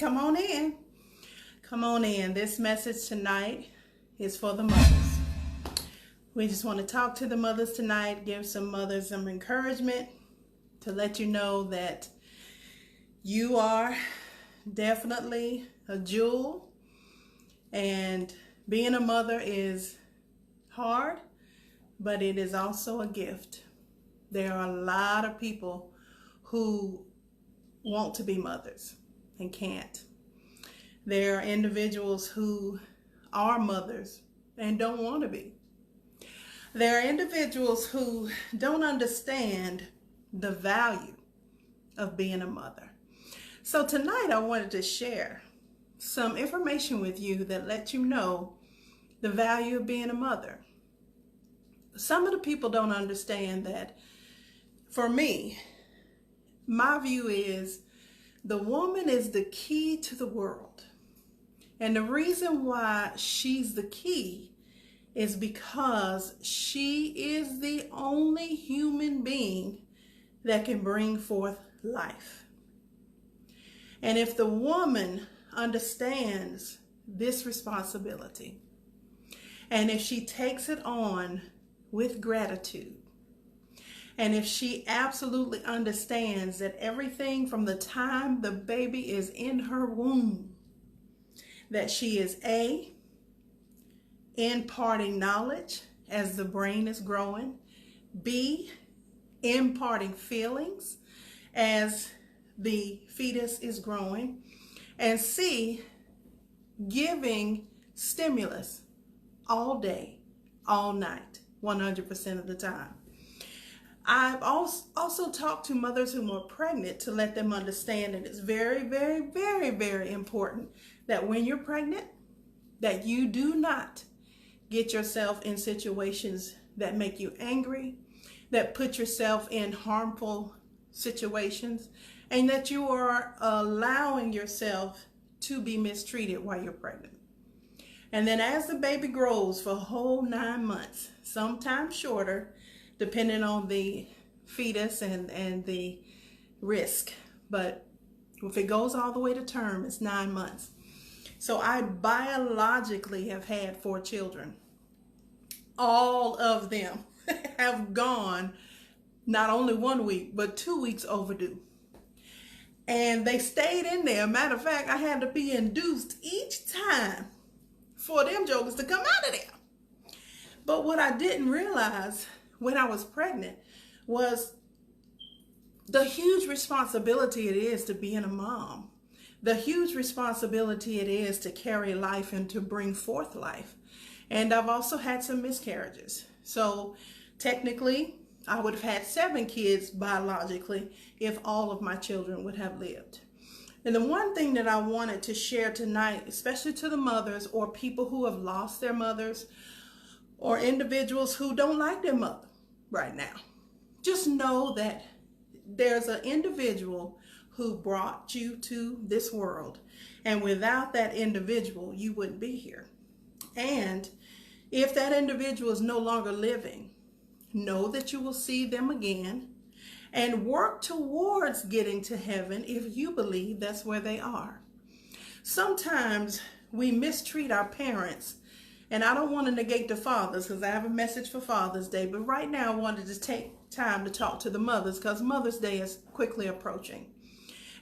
come on in. Come on in. This message tonight is for the mothers. We just want to talk to the mothers tonight, give some mothers some encouragement to let you know that you are definitely a jewel, and being a mother is hard, but it is also a gift. There are a lot of people who want to be mothers and can't. There are individuals who are mothers and don't want to be. There are individuals who don't understand the value of being a mother. So tonight I wanted to share some information with you that let you know the value of being a mother. Some of the people don't understand that. For me, my view is the woman is the key to the world. And the reason why she's the key is because she is the only human being that can bring forth life. And if the woman understands this responsibility, and if she takes it on with gratitude, and if she absolutely understands that everything from the time the baby is in her womb, that she is imparting knowledge as the brain is growing, B, imparting feelings as the fetus is growing, and C, giving stimulus all day, all night, 100% of the time. I've also talked to mothers who are pregnant to let them understand that it's very, very, very, very important that when you're pregnant, that you do not get yourself in situations that make you angry, that put yourself in harmful situations, and that you are allowing yourself to be mistreated while you're pregnant. And then as the baby grows for a whole 9 months, sometimes shorter, depending on the fetus and the risk. But if it goes all the way to term, it's 9 months. So I biologically have had 4 children. All of them have gone not only 1 week, but 2 weeks overdue. And they stayed in there. Matter of fact, I had to be induced each time for them jokers to come out of there. But what I didn't realize when I was pregnant was the huge responsibility it is to being a mom, the huge responsibility it is to carry life and to bring forth life. And I've also had some miscarriages. So technically, I would have had 7 kids biologically if all of my children would have lived. And the one thing that I wanted to share tonight, especially to the mothers or people who have lost their mothers or individuals who don't like their mother right now, just know that there's an individual who brought you to this world, and without that individual you wouldn't be here. And if that individual is no longer living, know that you will see them again and work towards getting to heaven if you believe that's where they are. Sometimes we mistreat our parents. And I don't want to negate the fathers because I have a message for Father's Day. But right now I wanted to take time to talk to the mothers because Mother's Day is quickly approaching.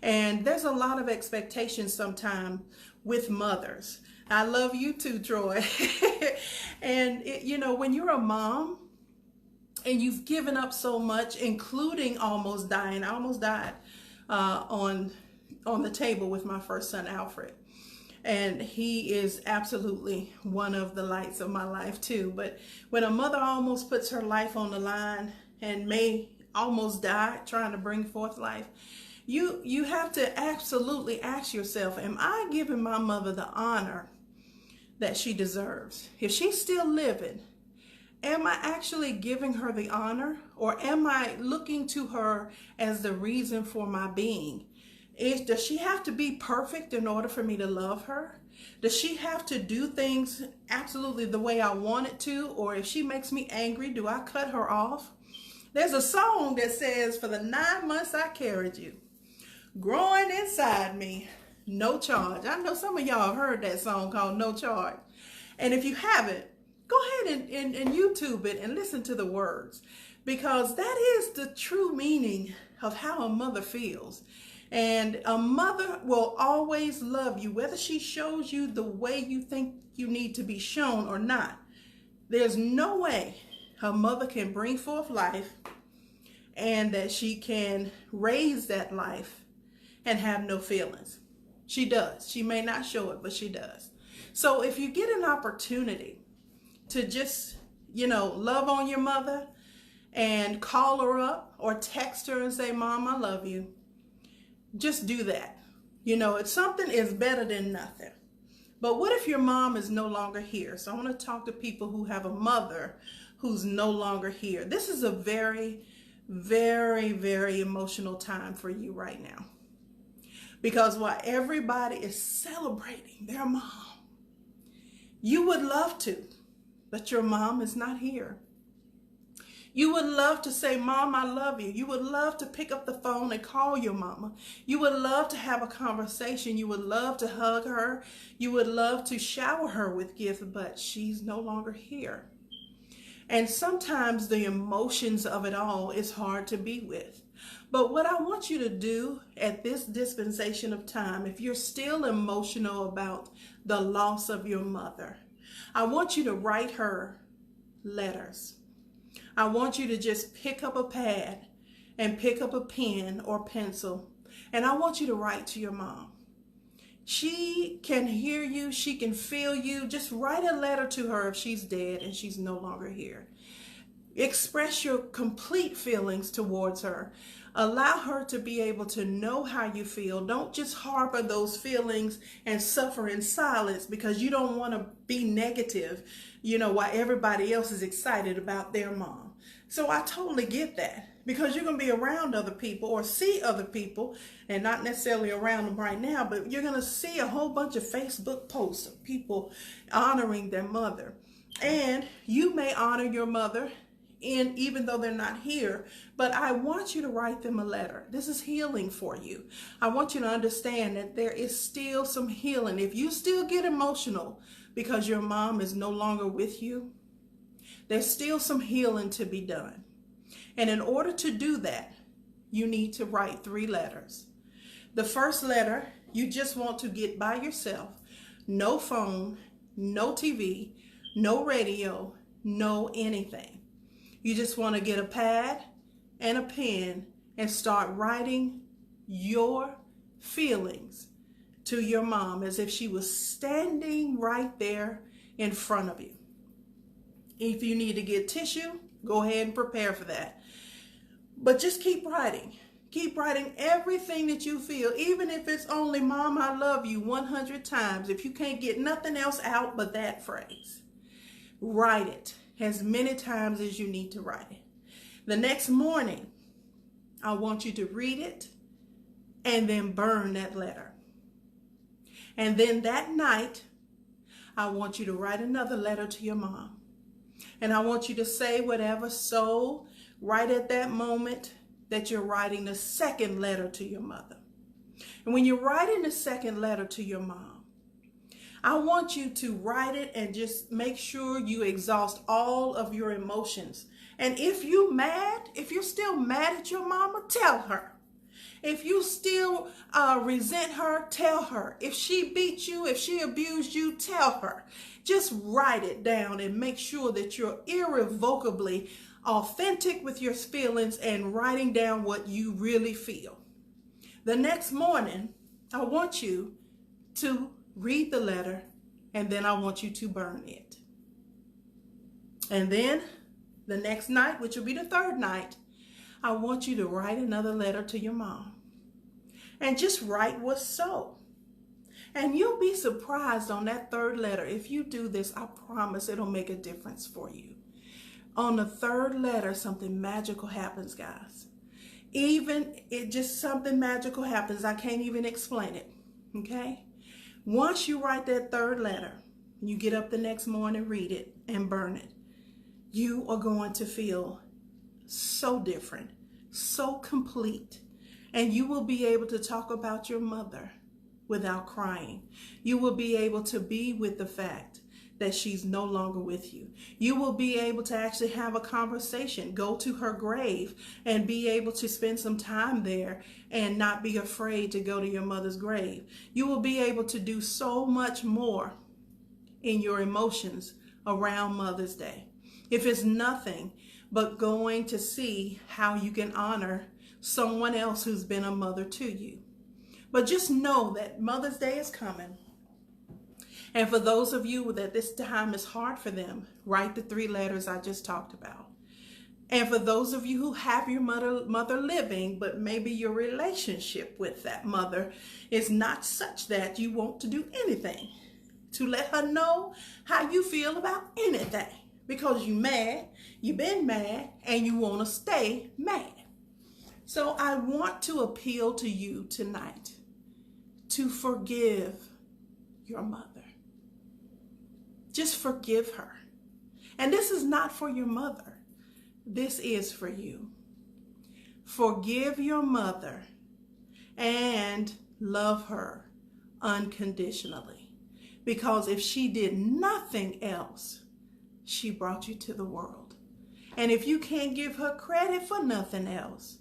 And there's a lot of expectations sometimes with mothers. I love you too, Troy. And when you're a mom and you've given up so much, including almost dying. I almost died on the table with my first son, Alfred. And he is absolutely one of the lights of my life too. But when a mother almost puts her life on the line and may almost die trying to bring forth life, you have to absolutely ask yourself, am I giving my mother the honor that she deserves? If she's still living, am I actually giving her the honor, or am I looking to her as the reason for my being? Does she have to be perfect in order for me to love her? Does she have to do things absolutely the way I want it to? Or if she makes me angry, do I cut her off? There's a song that says, for the 9 months I carried you, growing inside me, No Charge. I know some of y'all have heard that song called No Charge. And if you haven't, go ahead and YouTube it and listen to the words, because that is the true meaning of how a mother feels. And a mother will always love you, whether she shows you the way you think you need to be shown or not. There's no way a mother can bring forth life and that she can raise that life and have no feelings. She does. She may not show it, but she does. So if you get an opportunity to just, love on your mother and call her up or text her and say, Mom, I love you, just do that. It's something is better than nothing. But what if your mom is no longer here? So I want to talk to people who have a mother who's no longer here. This is a very, very, very emotional time for you right now. Because while everybody is celebrating their mom, you would love to, but your mom is not here. You would love to say, Mom, I love you. You would love to pick up the phone and call your mama. You would love to have a conversation. You would love to hug her. You would love to shower her with gifts, but she's no longer here. And sometimes the emotions of it all is hard to be with. But what I want you to do at this dispensation of time, if you're still emotional about the loss of your mother, I want you to write her letters. I want you to just pick up a pad and pick up a pen or pencil, and I want you to write to your mom. She can hear you. She can feel you. Just write a letter to her if she's dead and she's no longer here. Express your complete feelings towards her. Allow her to be able to know how you feel. Don't just harbor those feelings and suffer in silence because you don't want to be negative, while everybody else is excited about their mom. So I totally get that, because you're going to be around other people or see other people, and not necessarily around them right now, but you're going to see a whole bunch of Facebook posts of people honoring their mother. And you may honor your mother even though they're not here, but I want you to write them a letter. This is healing for you. I want you to understand that there is still some healing. If you still get emotional because your mom is no longer with you, there's still some healing to be done. And in order to do that, you need to write 3 letters. The first letter, you just want to get by yourself. No phone, no TV, no radio, no anything. You just want to get a pad and a pen and start writing your feelings to your mom as if she was standing right there in front of you. If you need to get tissue, go ahead and prepare for that. But just keep writing. Keep writing everything that you feel, even if it's only Mom, I love you 100 times. If you can't get nothing else out but that phrase, write it as many times as you need to write it. The next morning, I want you to read it and then burn that letter. And then that night, I want you to write another letter to your mom. And I want you to say whatever soul right at that moment that you're writing the second letter to your mother. And when you're writing the second letter to your mom, I want you to write it and just make sure you exhaust all of your emotions. And if you're still mad at your mama, tell her. If you still resent her, tell her. If she beat you, if she abused you, tell her. Just write it down and make sure that you're irrevocably authentic with your feelings and writing down what you really feel. The next morning, I want you to read the letter, and then I want you to burn it. And then the next night, which will be the third night, I want you to write another letter to your mom. And just write what's so. And you'll be surprised on that third letter. If you do this, I promise it'll make a difference for you. On the third letter, something magical happens, guys. Something magical happens. I can't even explain it, okay? Once you write that third letter, you get up the next morning, read it, and burn it. You are going to feel so different, so complete, and you will be able to talk about your mother without crying. You will be able to be with the fact that she's no longer with you. You will be able to actually have a conversation, go to her grave, and be able to spend some time there and not be afraid to go to your mother's grave. You will be able to do so much more in your emotions around Mother's Day. If it's nothing but going to see how you can honor someone else who's been a mother to you. But just know that Mother's Day is coming. And for those of you that this time is hard for them, write the 3 letters I just talked about. And for those of you who have your mother living, but maybe your relationship with that mother is not such that you want to do anything to let her know how you feel about anything, because you've been mad, and you want to stay mad. So I want to appeal to you tonight to forgive your mother. Just forgive her. And this is not for your mother. This is for you. Forgive your mother and love her unconditionally. Because if she did nothing else, she brought you to the world. And if you can't give her credit for nothing else,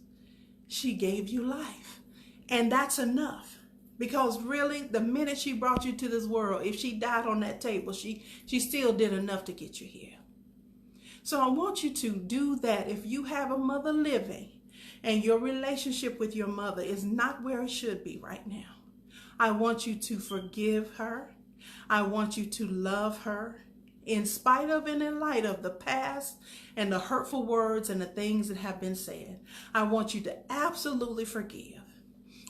she gave you life. And that's enough. Because really, the minute she brought you to this world, if she died on that table, she still did enough to get you here. So I want you to do that. If you have a mother living and your relationship with your mother is not where it should be right now, I want you to forgive her. I want you to love her in spite of and in light of the past and the hurtful words and the things that have been said. I want you to absolutely forgive.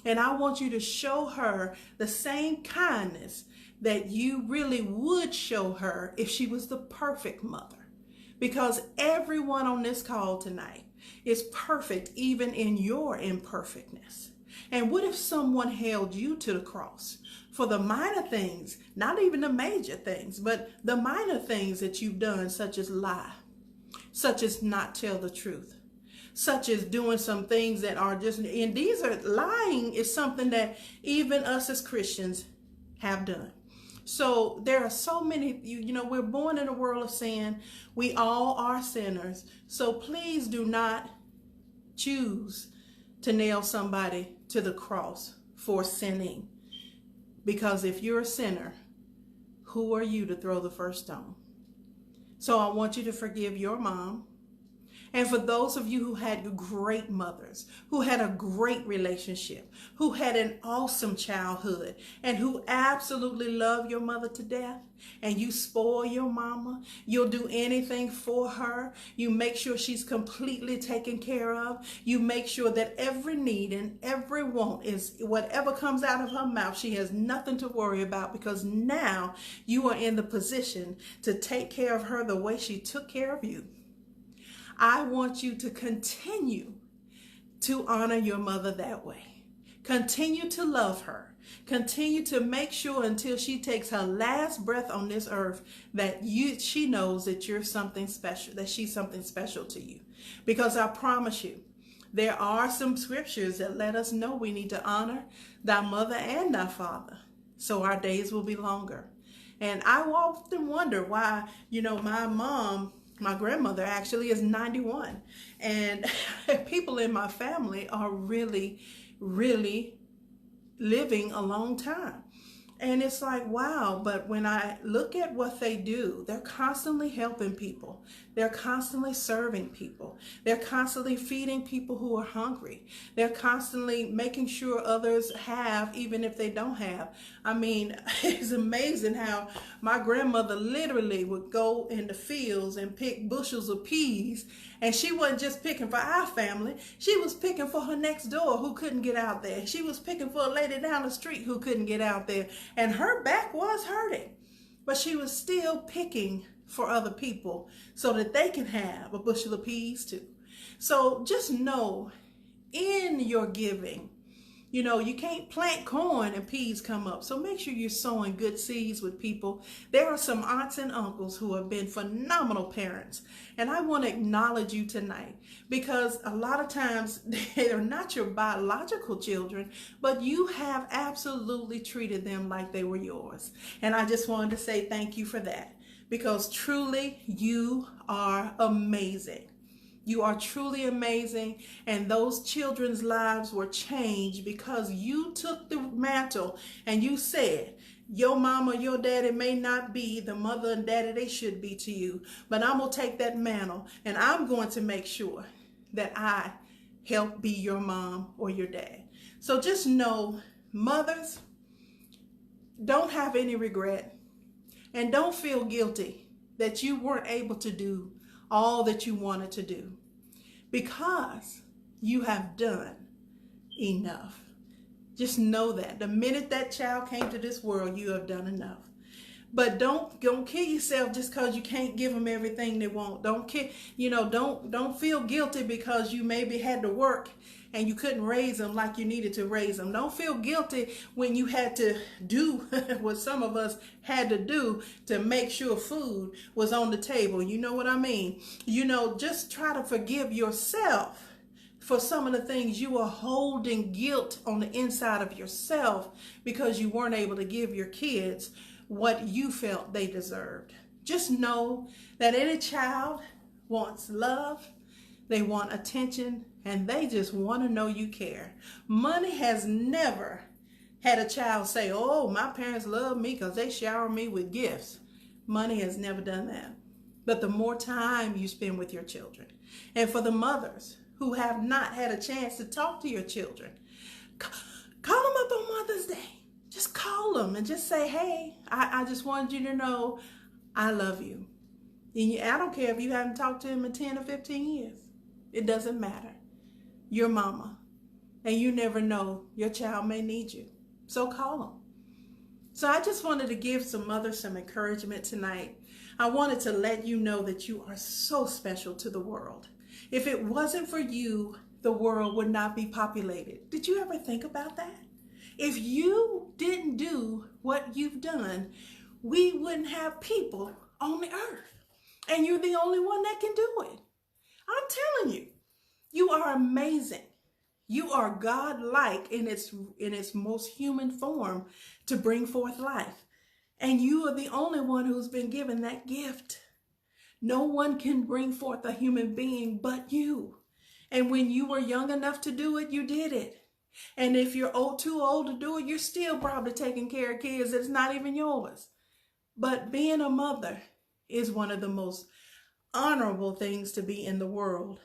And I want you to show her the same kindness that you really would show her if she was the perfect mother. Because everyone on this call tonight is perfect, even in your imperfectness. And what if someone held you to the cross for the minor things, not even the major things, but the minor things that you've done, such as lie, such as not tell the truth, such as doing some things that are just, and these are, lying is something that even us as Christians have done. So there are so many, you know, we're born in a world of sin. We all are sinners. So please do not choose to nail somebody to the cross for sinning. Because if you're a sinner, who are you to throw the first stone? So I want you to forgive your mom. And for those of you who had great mothers, who had a great relationship, who had an awesome childhood, and who absolutely love your mother to death, and you spoil your mama, you'll do anything for her, you make sure she's completely taken care of, you make sure that every need and every want is whatever comes out of her mouth, she has nothing to worry about, because now you are in the position to take care of her the way she took care of you. I want you to continue to honor your mother that way. Continue to love her. Continue to make sure until she takes her last breath on this earth that she knows that you're something special, that she's something special to you. Because I promise you, there are some scriptures that let us know we need to honor thy mother and thy father, so our days will be longer. And I often wonder why, you know, my grandmother actually is 91, and people in my family are really, really living a long time. And it's like, wow, but when I look at what they do, they're constantly helping people. They're constantly serving people. They're constantly feeding people who are hungry. They're constantly making sure others have, even if they don't have. I mean, it's amazing how my grandmother literally would go in the fields and pick bushels of peas. And she wasn't just picking for our family. She was picking for her next door who couldn't get out there. She was picking for a lady down the street who couldn't get out there. And her back was hurting. But she was still picking for other people so that they can have a bushel of peas too. So just know, in your giving, You know, you can't plant corn and peas come up. So make sure you're sowing good seeds with people. There are some aunts and uncles who have been phenomenal parents. And I want to acknowledge you tonight, because a lot of times they're not your biological children, but you have absolutely treated them like they were yours. And I just wanted to say thank you for that, because truly you are amazing. You are truly amazing, and those children's lives were changed because you took the mantle and you said, your mama, your daddy may not be the mother and daddy they should be to you, but I'm going to take that mantle and I'm going to make sure that I help be your mom or your dad. So just know, mothers, don't have any regret and don't feel guilty that you weren't able to do all that you wanted to do, because you have done enough. Just know that the minute that child came to this world, you have done enough. But don't kill yourself just because you can't give them everything they want. Don't feel guilty because you maybe had to work and you couldn't raise them like you needed to raise them. Don't feel guilty when you had to do what some of us had to do to make sure food was on the table. You know what I mean? Just try to forgive yourself for some of the things you are holding guilt on the inside of yourself because you weren't able to give your kids what you felt they deserved. Just know that any child wants love, they want attention, and they just want to know you care. Money has never had a child say, oh, my parents love me because they shower me with gifts. Money has never done that. But the more time you spend with your children, and for the mothers who have not had a chance to talk to your children, call them up on Mother's Day. Just call them and just say, hey, I just wanted you to know I love you. And I don't care if you haven't talked to them in 10 or 15 years. It doesn't matter. You're mama. And you never know, your child may need you. So call them. So I just wanted to give some mothers some encouragement tonight. I wanted to let you know that you are so special to the world. If it wasn't for you, the world would not be populated. Did you ever think about that? If you didn't do what you've done, we wouldn't have people on the earth. And you're the only one that can do it. I'm telling you, you are amazing. You are God-like in its most human form to bring forth life. And you are the only one who's been given that gift. No one can bring forth a human being but you. And when you were young enough to do it, you did it. And if you're too old to do it, you're still probably taking care of kids that's not even yours. But being a mother is one of the most honorable things to be in the world.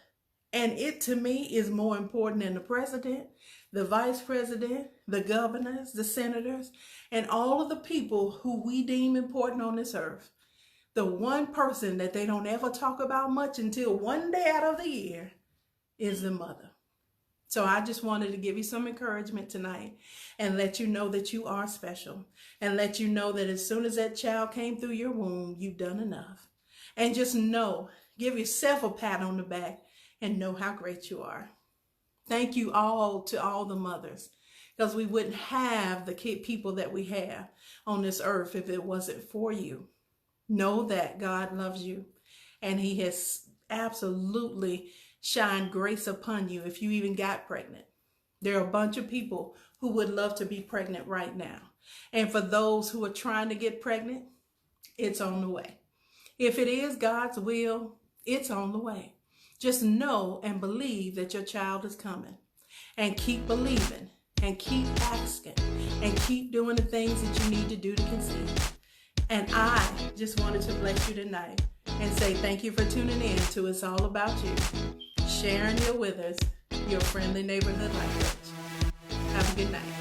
And it, to me, is more important than the president, the vice president, the governors, the senators, and all of the people who we deem important on this earth. The one person that they don't ever talk about much until one day out of the year is the mother. So I just wanted to give you some encouragement tonight and let you know that you are special, and let you know that as soon as that child came through your womb, you've done enough. And just know, give yourself a pat on the back and know how great you are. Thank you all to all the mothers, because we wouldn't have the people that we have on this earth if it wasn't for you. Know that God loves you, and he has absolutely shine grace upon you if you even got pregnant. There are a bunch of people who would love to be pregnant right now. And for those who are trying to get pregnant, it's on the way. If it is God's will, it's on the way. Just know and believe that your child is coming. And keep believing and keep asking and keep doing the things that you need to do to conceive. And I just wanted to bless you tonight and say thank you for tuning in to It's All About You. Sharon Hill Withers, your friendly neighborhood life coach. Have a good night.